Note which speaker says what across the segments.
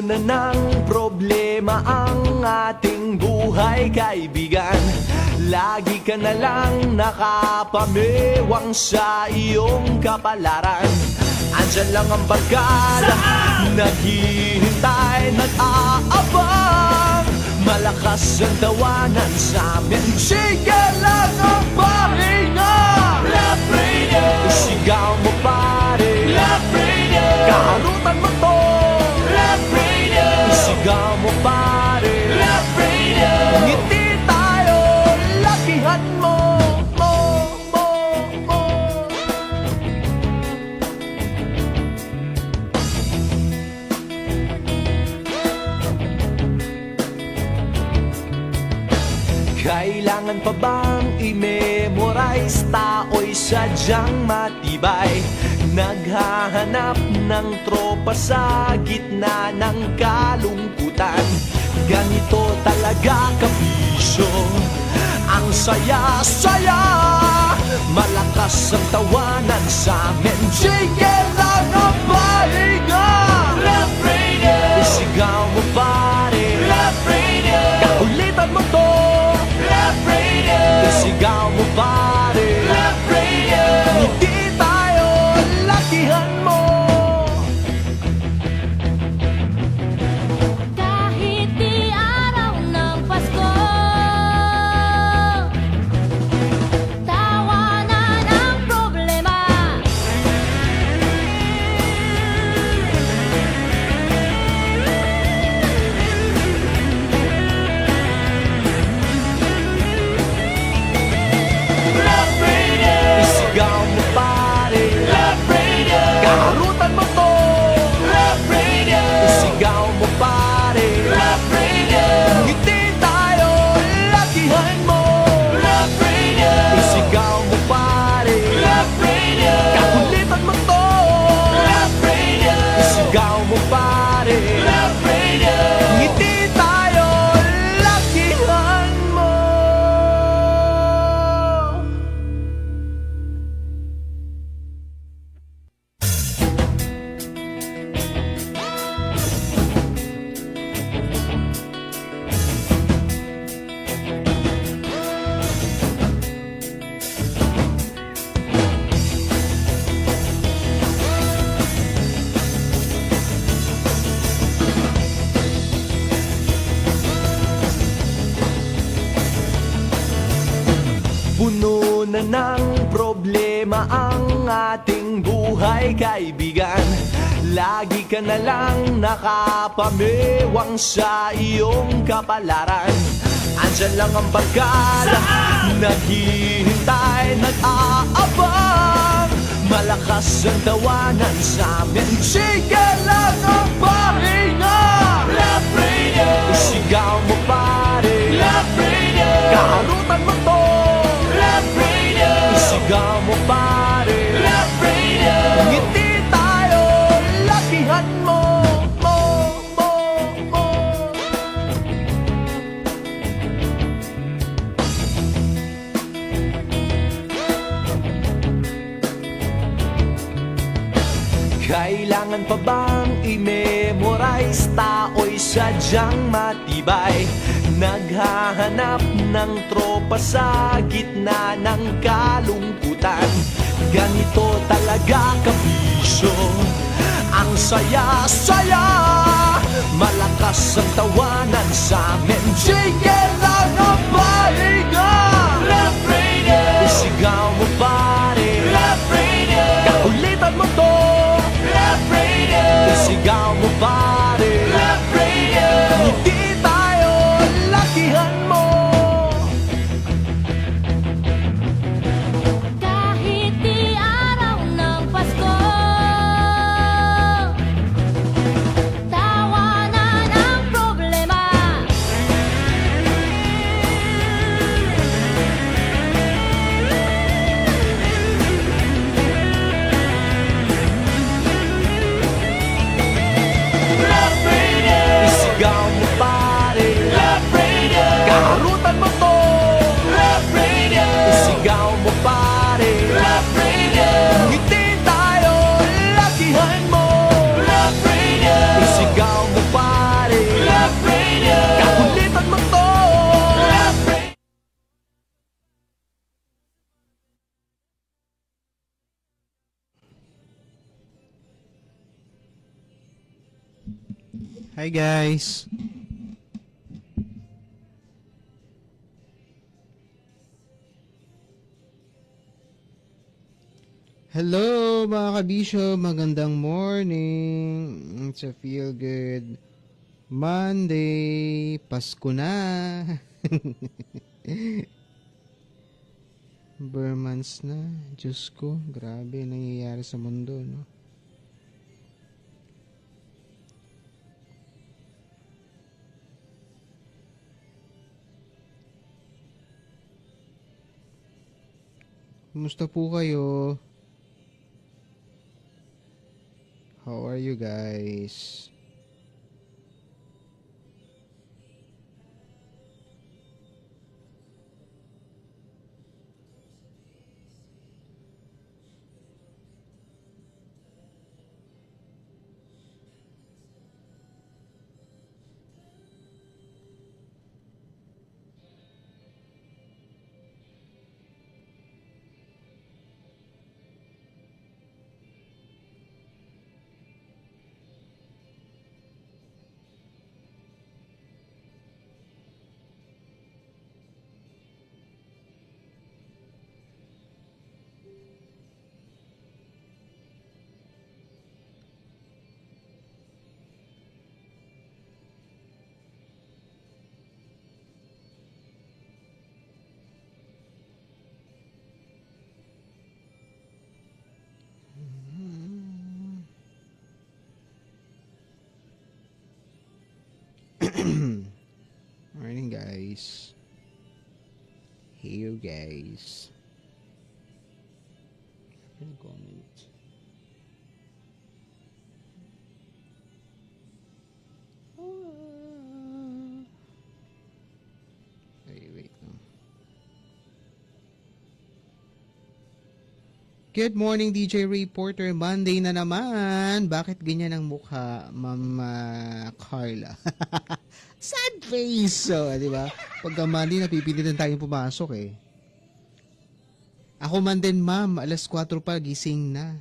Speaker 1: na ng problema ang ating buhay, kaibigan. Lagi ka na lang nakapamewang sa iyong kapalaran. Andyan lang ang barkada, naghihintay, nag-aabang. Malakas ang tawanan sa amin, sige lang ang pahinga. Love Radio, sigaw mo pare. Love Radio, kaharutan mo to. Love Radio, sigaw mo pare. Love Radio, ngiti tayo, lakihan mo. Kailangan pa bang i-memorize? Tao'y sadyang matibay, naghahanap ng tropa sa gitna ng kalungkutan. Ganito talaga kabisyo, ang saya-saya. Malakas ang tawanan sa amin, sige lang ang pahinga. Love Radio, isigaw mo pare. Love Radio, kaulitan mo to. Love Radio, isigaw mo pare. Love Radio, ngiti tayo, lakihan mo.
Speaker 2: Kahit di araw ng Pasko, tawanan ang problema.
Speaker 1: Love Radio, isigaw mo pare. Love Radio, kaharutan mo to. Love Radio, isigaw mo pare. Love Radio, ngiti tayo, lakihan mo. Love Radio, isigaw mo pare. Love Radio, kakulitan mo to. Love Radio, isigaw mo pare. Love Radio, ngiti tayo, lakihan mo. Puno na ng problema ang ating buhay, kaibigan. Lagi ka na lang nakapamewang sa iyong kapalaran. Andyan lang ang barkada, naghihintay, nag-aabang. Malakas ang tawanan sa amin, sige lang ang pahinga. Love Radio, isigaw mo pare. Love Radio, kaharutan mo to. Love Radio, isigaw mo pare. Love Radio, ngiti tayo, lakihan mo. Kailangan pa bang i-memorize? Tao'y sadyang matibay, naghahanap ng tropa sa gitna ng kalungkutan. Ganito talaga kabisyo, ang saya-saya. Malakas ang tawanan sa amin, sige lang ang pahinga. Love Radio, isigaw mo pare. Love Radio, kaulitan mo to. Love Radio, isigaw mo pare. Love Radio, ngiti tayo, lakihan mo.
Speaker 2: Kahit di araw ng Pasko, tawanan ang problema.
Speaker 3: Hi guys. Hello mga kabisyo, magandang morning. It's a feel good Monday. Pasko na. Burmans na. Diyos ko, grabe nangyayari sa mundo, no? Kumusta po kayo? How are you guys? Morning guys. Hey you guys. Comment. Ay, wait no. Good morning DJ Reporter. Monday na naman. Bakit ganyan ang mukha, Ma'am Carla? Sad face. So, di ba? Pagka Monday, napipilitan tayong pumasok eh. Ako man din, ma'am. Alas 4 pa, gising na.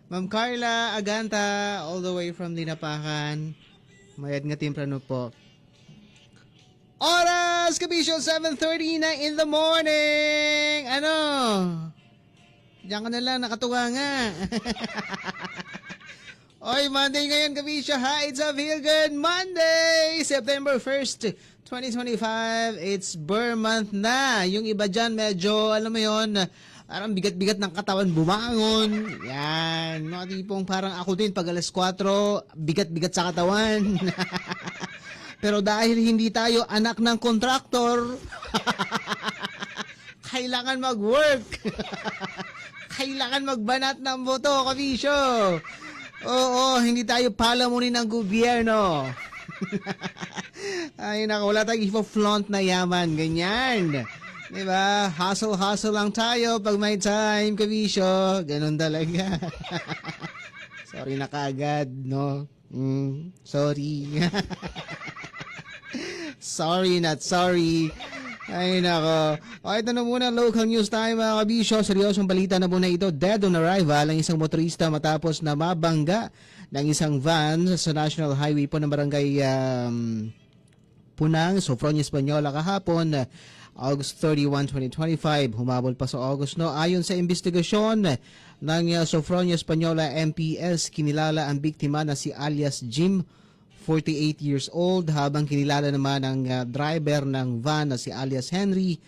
Speaker 3: Ma'am Carla Aganta, all the way from Dinapakan. Mayad nga timprano po. Oras, kabisyo, 7:30 na in the morning. Ano? Diyan ka na lang, nakatuwa nga. Oy, Monday ngayon, kabisyo, ha? It's a feel good Monday! September 1st, 2025. It's Burr month na. Yung iba dyan, medyo, alam mo yon, parang bigat-bigat ng katawan bumangon. Yan. Mga tipong parang ako din, pag alas 4, bigat-bigat sa katawan. Pero dahil hindi tayo anak ng kontraktor, kailangan mag-work. Kailangan magbanat ng boto, kabisyo. Oo, hindi tayo palamunin ng gobyerno. Ay, naku, wala tayong ifo-flaunt na yaman. Ganyan. Diba? Hustle lang tayo pag may time, kabisyo. Ganon talaga. Sorry na kaagad, no? Sorry. Sorry, not sorry. Ay, nako. O, ito na muna, local news tayo mga kabisyo. Seryosong balita na muna ito. Dead on arrival ang isang motorista matapos na mabangga ng isang van sa National Highway po ng barangay Punang, Sofronia, Española kahapon, August 31, 2025. Humabol pa sa August, no? Ayon sa investigasyon ng Sofronia, Española MPS, kinilala ang biktima na si alias Jim, 48 years old, habang kinilala naman ang driver ng van na si alias Henry,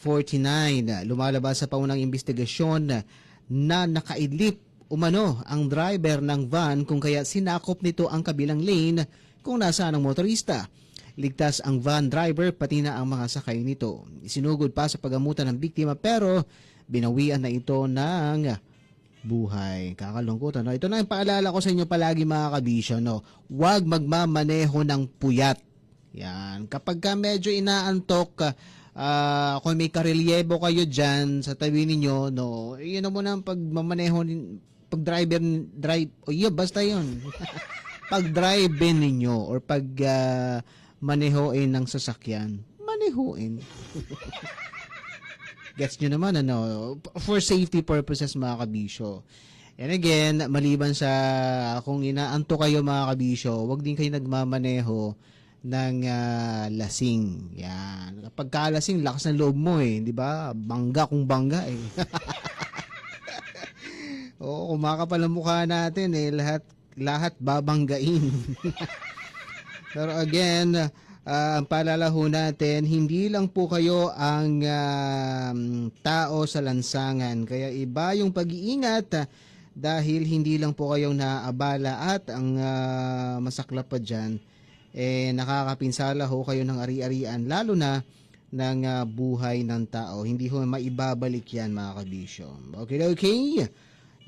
Speaker 3: 49. Lumalabas sa paunang investigasyon na nakaidlip umano ang driver ng van kung kaya sinakop nito ang kabilang lane kung nasaan ang motorista. Ligtas ang van driver pati na ang mga sakay nito. Isinugod pa sa pagamutan ng biktima pero binawian na ito ng buhay. Kakalungkot, ano? Ito na yung paalala ko sa inyo palagi mga kabisyo, no? Huwag magmamaneho ng puyat. Yan. Kapag ka medyo inaantok, kung may karelyebo kayo dyan sa tabi ninyo, no? Yun na muna ang pagmamaneho, basta yun. Pag-drive-in ninyo or pag manehoin ng sasakyan, manehoin. Gets nyo naman, ano, for safety purposes mga kabisyo. And again, maliban sa kung inaanto kayo mga kabisyo, wag din kayo nagmamaneho ng lasing. Yan. Kapag kalasing, lakas ng loob mo eh, 'di ba? Bangga kung bangga eh. Oo, kumakapal ang mukha natin eh, lahat babanggain. Pero again, ang paalala ho natin, hindi lang po kayo ang tao sa lansangan. Kaya iba yung pag-iingat dahil hindi lang po kayong naaabala at ang masaklap pa dyan, nakakapinsala ho kayo ng ari-arian, lalo na ng buhay ng tao. Hindi ho maibabalik yan mga kabisyo. Okay.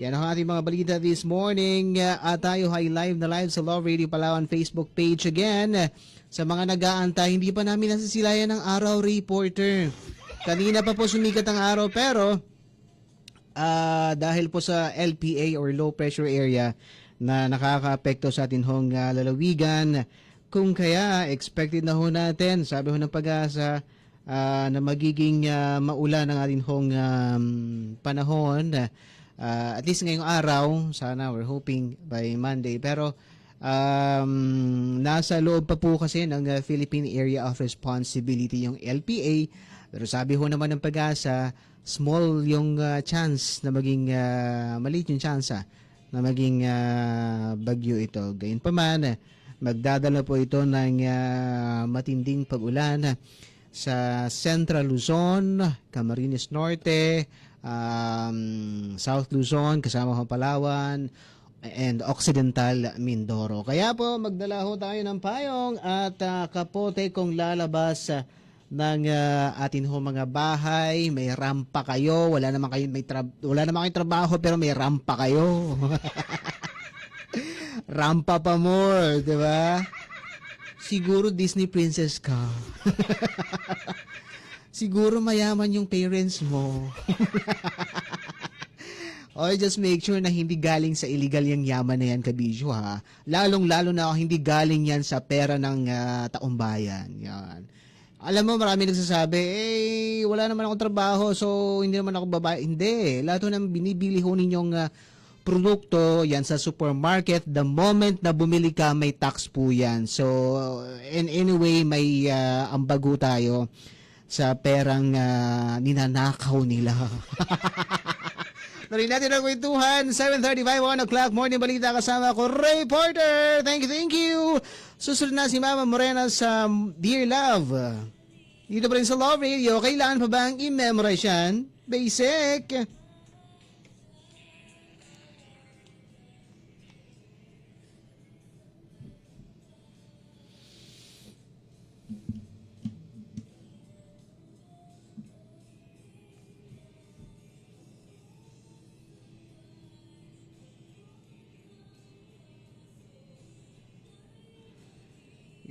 Speaker 3: Yan ang ating mga balita this morning. At tayo ay live na live sa Love Radio Palawan Facebook page again. Sa mga nag-aantay, hindi pa namin nasisilayan ng araw, reporter. Kanina pa po sumikat ang araw pero dahil po sa LPA or low pressure area na nakakaapekto sa atin hong lalawigan, kung kaya expected na ho natin, sabi ho ng Pag-asa, na magiging maulan ang ating hong panahon. At least ngayong araw, sana we're hoping by Monday. Pero nasa loob pa po kasi ng Philippine Area of Responsibility yung LPA. Pero sabi ho naman ng Pag-asa, small yung chance na maging, maliit yung chance na maging bagyo ito. Gayunpaman, magdadala po ito ng matinding pag-ulan sa Central Luzon, Camarines Norte, South Luzon, kasama ho Palawan, and Occidental Mindoro. Kaya po, magdala ho tayo ng payong at kapote kung lalabas ng atin ho mga bahay. May rampa kayo, wala naman kayong trabaho pero may rampa kayo. Rampa pa more, di ba? Siguro Disney princess ka. Siguro mayaman yung parents mo. O just make sure na hindi galing sa illegal yung yaman na yan, kabisyo ha. Lalong-lalo na hindi galing yan sa pera ng taumbayan. Yan. Alam mo, marami nagsasabi, wala naman akong trabaho, so hindi naman ako babae. Hindi. Lahat ng binibili ho ninyong produkto, yan sa supermarket, the moment na bumili ka, may tax po yan. So, in anyway, may ambago tayo sa perang ninanakaw nila. Tuloy natin ang kwentuhan, 7:35, 1 o'clock, morning balita kasama ko, reporter. Thank you. Susunod na si Mama Morena sa Dear Love. Dito pa rin sa Love Radio, kailangan pa ba ang i-memorize yan? Basic.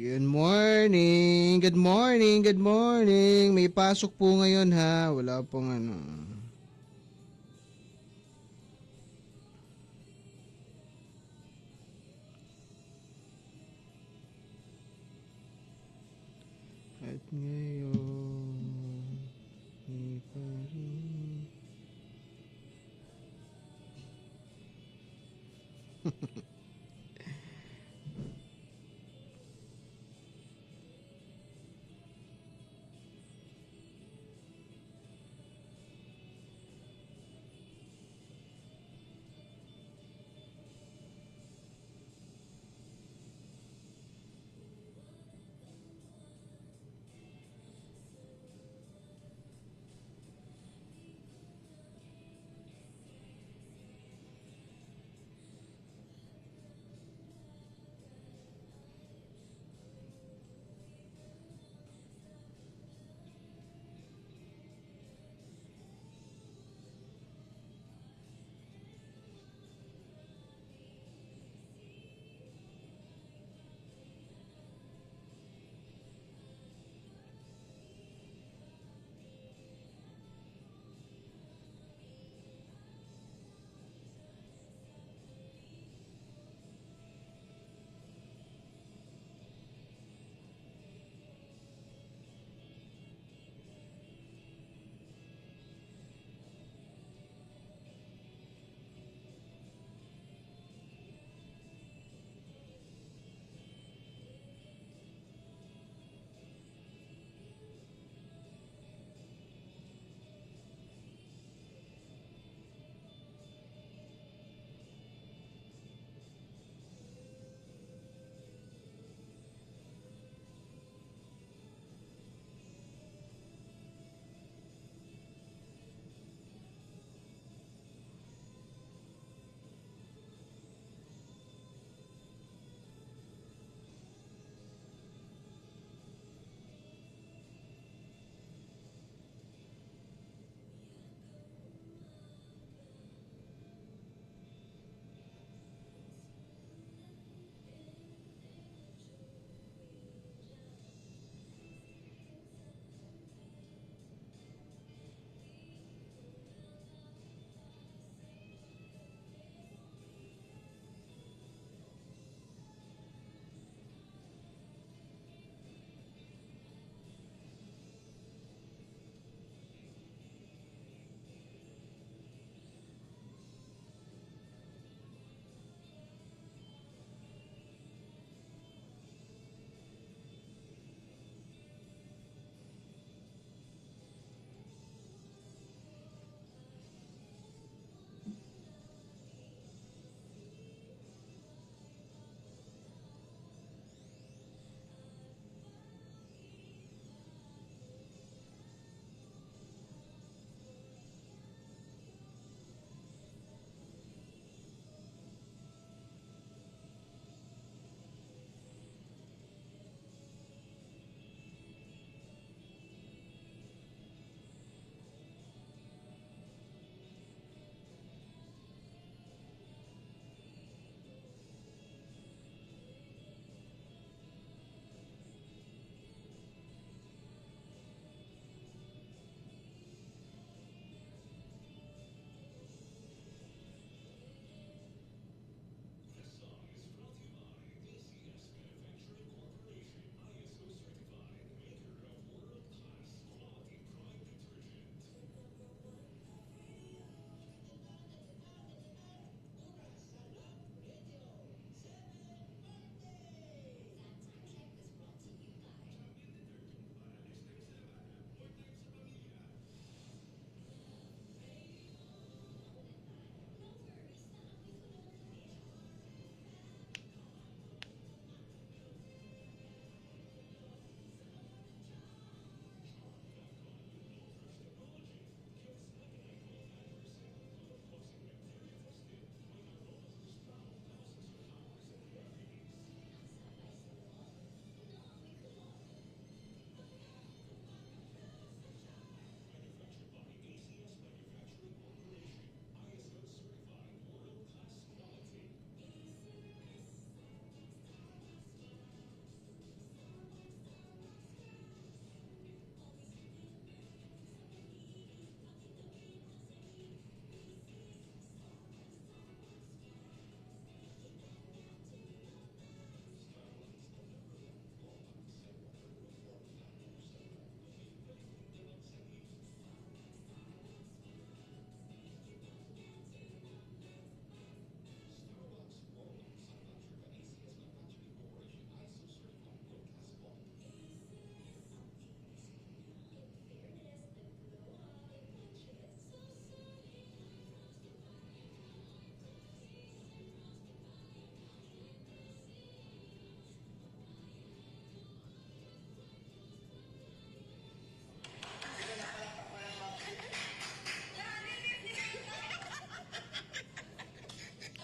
Speaker 3: Good morning. May pasok po ngayon ha. Wala pong ano. At ngayon, may pa rin.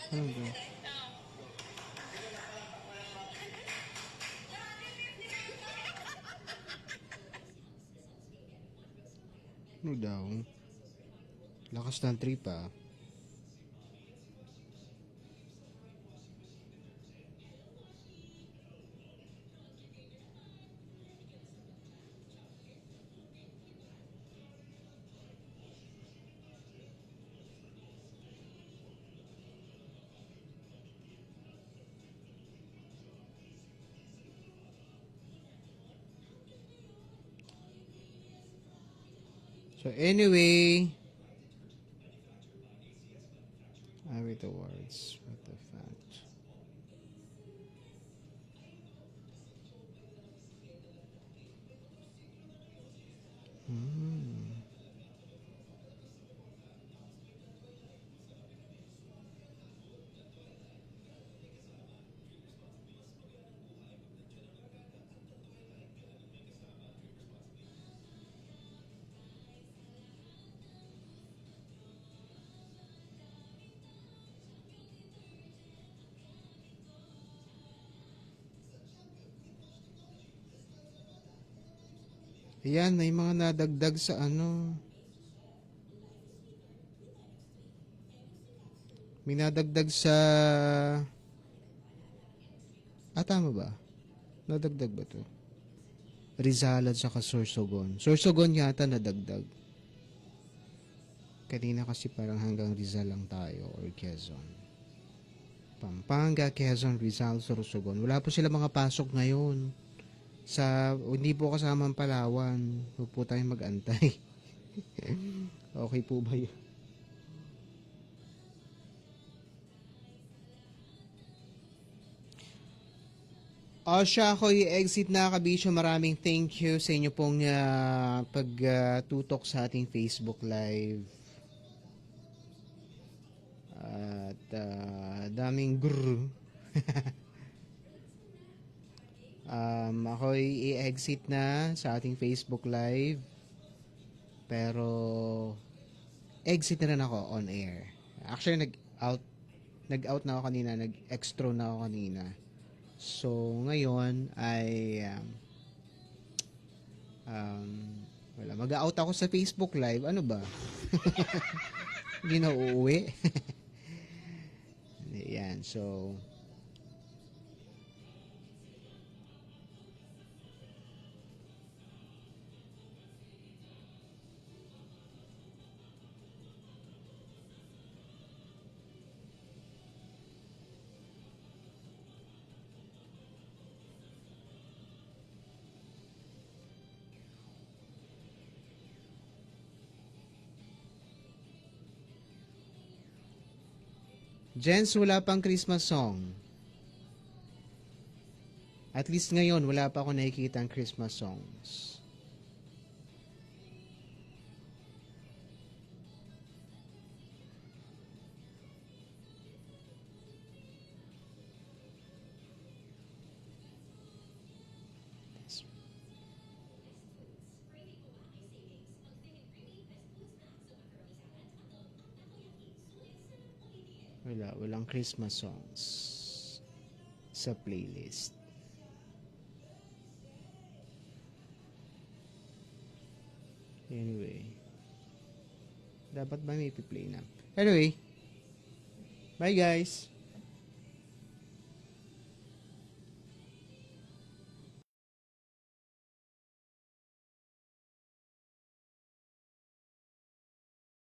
Speaker 3: Ano ba? Ano daw? Lakas ng trip ah. So anyway, Awit Awards. What the fact? Ayan, may mga nadagdag sa ano. May nadagdag sa... tama ba? Nadagdag ba to? Rizal at saka Sorsogon. Sorsogon yata nadagdag. Kanina kasi parang hanggang Rizal lang tayo or Quezon. Pampanga, Quezon, Rizal, Sorsogon. Wala po sila mga pasok ngayon. Hindi po kasama ang Palawan. Huwag po tayong mag-antay. Okay po ba yun? Siya ako i-exit na kabisyo. Maraming thank you sa inyo pong pagtutok sa ating Facebook Live. At daming grrr. Ako i-exit na sa ating Facebook Live. Pero exit na rin ako on air. Actually, nag-out na ako kanina. Nag-extra na ako kanina. So, ngayon ay wala. Mag-out ako sa Facebook Live. Ano ba? Hindi na uuwi. Yan. So, Jens, wala pang Christmas song. At least ngayon, wala pa ako nakikita ang Christmas songs. Walang Christmas songs sa playlist. Anyway, dapat ba may play na? Anyway, bye guys!